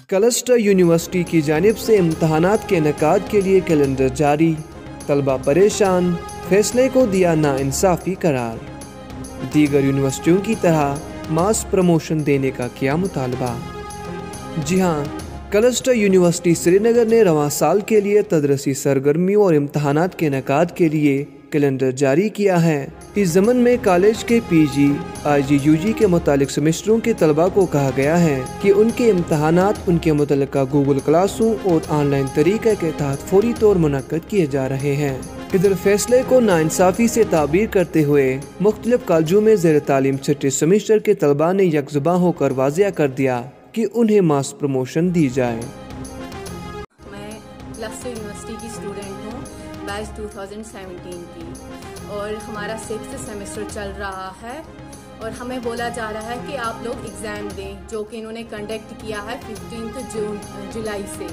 Cluster university की जानिब से इम्तहानात के इनेकाद के लिए कैलेंडर जारी। तलबा परेशान, फैसले को दिया नाइंसाफ़ी करार। दीगर यूनिवर्सिटियों की तरह मास प्रमोशन देने का किया मुतालबा। जी हाँ, क्लस्टर यूनिवर्सिटी श्रीनगर ने रवां साल के लिए तदरसी सरगर्मियों और इम्तहानात के इनेकाद के लिए कैलेंडर जारी किया है। इस ज़मन में कॉलेज के PG, IG, UG के मुतालिक सेमेस्टरों के तलबा को कहा गया है कि उनके इम्तहानात उनके मुतल्लिका गूगल क्लासों और ऑनलाइन तरीक़े के तहत फौरी तौर मुनक्कद किए जा रहे हैं। इधर फैसले को नाइंसाफ़ी से ताबीर करते हुए मुख्तलिफ कॉलेजों में ज़ेर तालीम छठे सेमेस्टर के तलबा ने यकजुबां होकर वाज़िया कर दिया कि उन्हें मास प्रमोशन दी जाए। मैं क्लस्टर यूनिवर्सिटी की स्टूडेंट हूँ, बैच 2017 की, और हमारा 6th सेमेस्टर चल रहा है और हमें बोला जा रहा है कि आप लोग एग्ज़ाम दें, जो कि इन्होंने कंडक्ट किया है 15 जुलाई से।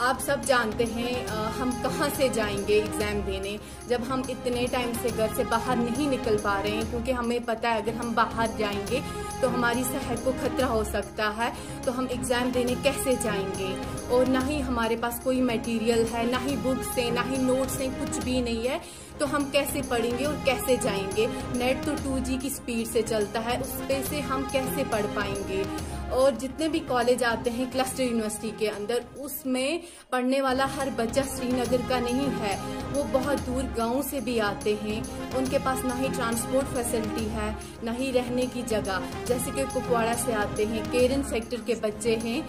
आप सब जानते हैं हम कहाँ से जाएंगे एग्ज़ाम देने जब हम इतने टाइम से घर से बाहर नहीं निकल पा रहे हैं, क्योंकि हमें पता है अगर हम बाहर जाएंगे तो हमारी सेहत को खतरा हो सकता है। तो हम एग्ज़ाम देने कैसे जाएंगे, और ना ही हमारे पास कोई मटेरियल है, ना ही बुक्स हैं, ना ही नोट्स हैं, कुछ भी नहीं है। तो हम कैसे पढ़ेंगे और कैसे जाएंगे? नेट तो 2G की स्पीड से चलता है, उस पे से हम कैसे पढ़ पाएंगे? और जितने भी कॉलेज आते हैं क्लस्टर यूनिवर्सिटी के अंदर, उसमें पढ़ने वाला हर बच्चा श्रीनगर का नहीं है, वो बहुत दूर गांव से भी आते हैं। उनके पास ना ही ट्रांसपोर्ट फैसिलिटी है, ना ही रहने की जगह। जैसे कि कुपवाड़ा से आते हैं, केरन सेक्टर के बच्चे हैं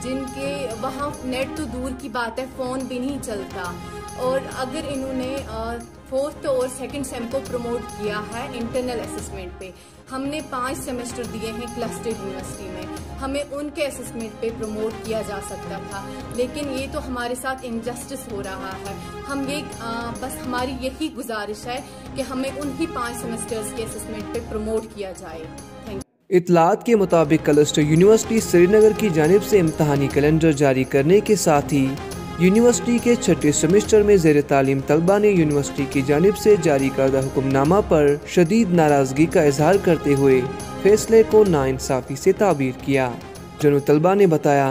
जिनके वहाँ नेट तो दूर की बात है, फ़ोन भी नहीं चलता। और अगर इन्होंने 4th और 2nd सेम को प्रमोट किया है इंटरनल असेसमेंट पे, हमने 5 सेमेस्टर दिए हैं क्लस्टर यूनिवर्सिटी में, हमें उनके असेसमेंट पे प्रमोट किया जा सकता था, लेकिन ये तो हमारे साथ इनजस्टिस हो रहा है। हम ये बस हमारी यही गुजारिश है कि हमें उन्हीं 5 सेमेस्टर्स के असेसमेंट पे प्रमोट किया जाए। Thank you. इत्तलात के मुताबिक क्लस्टर यूनिवर्सिटी श्रीनगर की जानिब से इम्तहानी कैलेंडर जारी करने के साथ ही यूनिवर्सिटी के छठे सेमेस्टर में ज़ेर तालीम तलबा ने यूनिवर्सिटी की जानिब से जारी करदा हुक्मनामा पर शदीद नाराज़गी का इजहार करते हुए फैसले को नाइंसाफ़ी से ताबीर किया। जनू तलबा ने बताया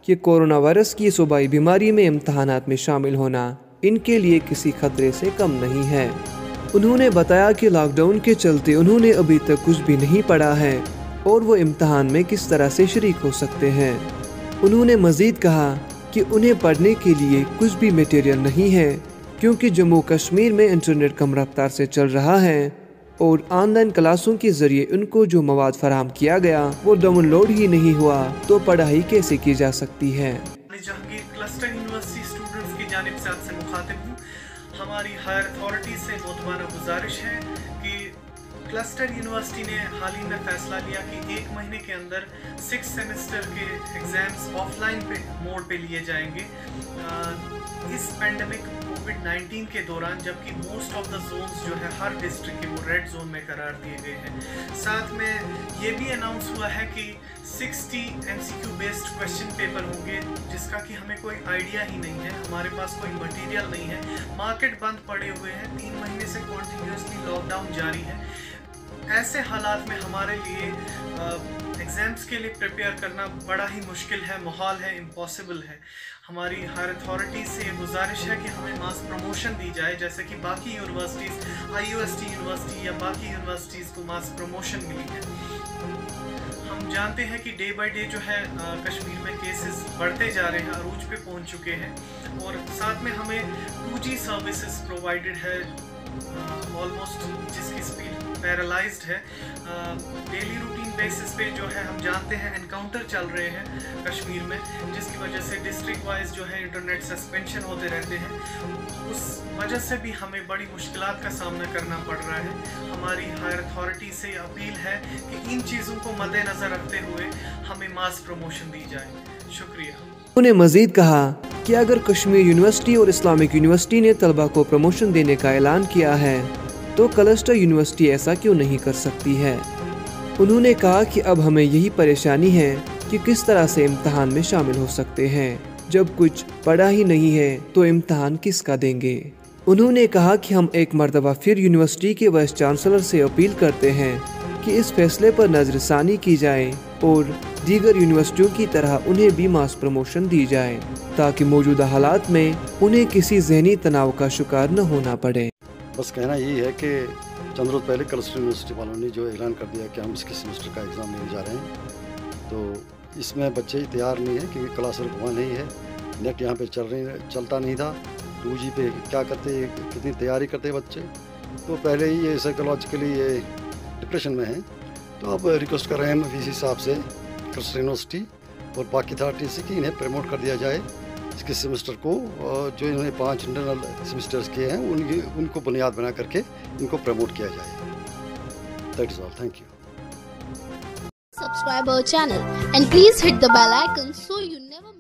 कि कोरोना वायरस की सूबाई बीमारी में इम्तहानात में शामिल होना इनके लिए किसी खतरे से कम नहीं है। उन्होंने बताया कि लॉकडाउन के चलते उन्होंने अभी तक कुछ भी नहीं पढ़ा है और वो इम्तहान में किस तरह से शरीक हो सकते हैं। उन्होंने मज़ीद कहा कि उन्हें पढ़ने के लिए कुछ भी मटेरियल नहीं है, क्योंकि जम्मू कश्मीर में इंटरनेट कम रफ्तार से चल रहा है और ऑनलाइन क्लासों के जरिए उनको जो मवाद फराहम किया गया वो डाउनलोड ही नहीं हुआ, तो पढ़ाई कैसे की जा सकती है। जहांगीर क्लस्टर यूनिवर्सिटी स्टूडेंट्स की जानिब से आपसे मुखातिब हूँ। हमारी हायर अथॉरिटी से मोतबाना गुजारिश है कि क्लस्टर यूनिवर्सिटी ने हाल ही में फैसला लिया कि 1 महीने के अंदर 6 सेमेस्टर के एग्ज़ाम्स ऑफलाइन पे मोड पे लिए जाएंगे इस पेंडेमिक कोविड-19 के दौरान, जबकि मोस्ट ऑफ द जोन्स जो है हर डिस्ट्रिक्ट के वो रेड जोन में करार दिए गए हैं। साथ में ये भी अनाउंस हुआ है कि 60 MCQ बेस्ड क्वेश्चन पेपर होंगे, जिसका कि हमें कोई आइडिया ही नहीं है, हमारे पास कोई मटेरियल नहीं है, मार्केट बंद पड़े हुए हैं, 3 महीने से कॉन्टिन्यूसली लॉकडाउन जारी है। ऐसे हालात में हमारे लिए एग्ज़ाम्स के लिए प्रिपेयर करना बड़ा ही मुश्किल है, मुहाल है, इम्पॉसिबल है। हमारी हायर अथॉरिटी से गुजारिश है कि हमें मास प्रमोशन दी जाए, जैसे कि बाकी यूनिवर्सिटीज़, IUST यूनिवर्सिटी या बाकी यूनिवर्सिटीज़ को मास प्रमोशन मिली है। हम जानते हैं कि डे बाय डे जो है कश्मीर में केसेस बढ़ते जा रहे हैं, अरूज पे पहुंच चुके हैं, और साथ में हमें 2G सर्विसेज प्रोवाइडेड है ऑलमोस्ट, जिसकी स्पीड पैरालाइज्ड है। डेली रूटीन बेसिस पे जो है हम जानते हैं एनकाउंटर चल रहे हैं कश्मीर में, जिसकी वजह से डिस्ट्रिक्ट वाइज जो है इंटरनेट सस्पेंशन होते रहते हैं। उस वजह से भी हमें बड़ी मुश्किलात का सामना करना पड़ रहा है। हमारी हायर अथॉरिटी से अपील है कि इन चीज़ों को मद्देनज़र रखते हुए हमें मास प्रमोशन दी जाए। शुक्रिया। उन्होंने मज़ीद कहा कि अगर कश्मीर यूनिवर्सिटी और इस्लामिक यूनिवर्सिटी ने तलबा को प्रमोशन देने का ऐलान किया है तो क्लस्टर यूनिवर्सिटी ऐसा क्यों नहीं कर सकती है। उन्होंने कहा कि अब हमें यही परेशानी है कि किस तरह से इम्तहान में शामिल हो सकते हैं, जब कुछ पढ़ा ही नहीं है तो इम्तहान किसका देंगे। उन्होंने कहा कि हम एक मरतबा फिर यूनिवर्सिटी के वाइस चांसलर से अपील करते हैं कि इस फैसले पर नजरसानी की जाए और दीगर यूनिवर्सिटियों की तरह उन्हें भी मास प्रमोशन दी जाए ताकि मौजूदा हालात में उन्हें किसी जहनी तनाव का शिकार न होना पड़े। बस कहना यही है कि चंद रोज पहले क्लस्टर यूनिवर्सिटी वालों ने जो ऐलान कर दिया कि हम इसके सेमेस्टर का एग्ज़ाम लेने जा रहे हैं, तो इसमें बच्चे ही तैयार नहीं है क्योंकि क्लास वर्क वहाँ नहीं है, नेट यहाँ पे चलता नहीं था, 2G पे क्या करते, कितनी तैयारी करते बच्चे, तो पहले ही ये साइकोलॉजिकली ये डिप्रेशन में हैं। तो अब रिक्वेस्ट कर रहे हैं VC साहब से, क्लस्टर यूनिवर्सिटी और बाकी अथॉरिटी से कि इन्हें प्रमोट कर दिया जाए इसके सेमेस्टर को, जो इन्होंने 5 इंटरनल सेमेस्टर्स किए हैं उनको बुनियाद बना करके इनको प्रमोट किया जाए। That is all, thank you. Subscribe our channel and please hit the bell icon so you never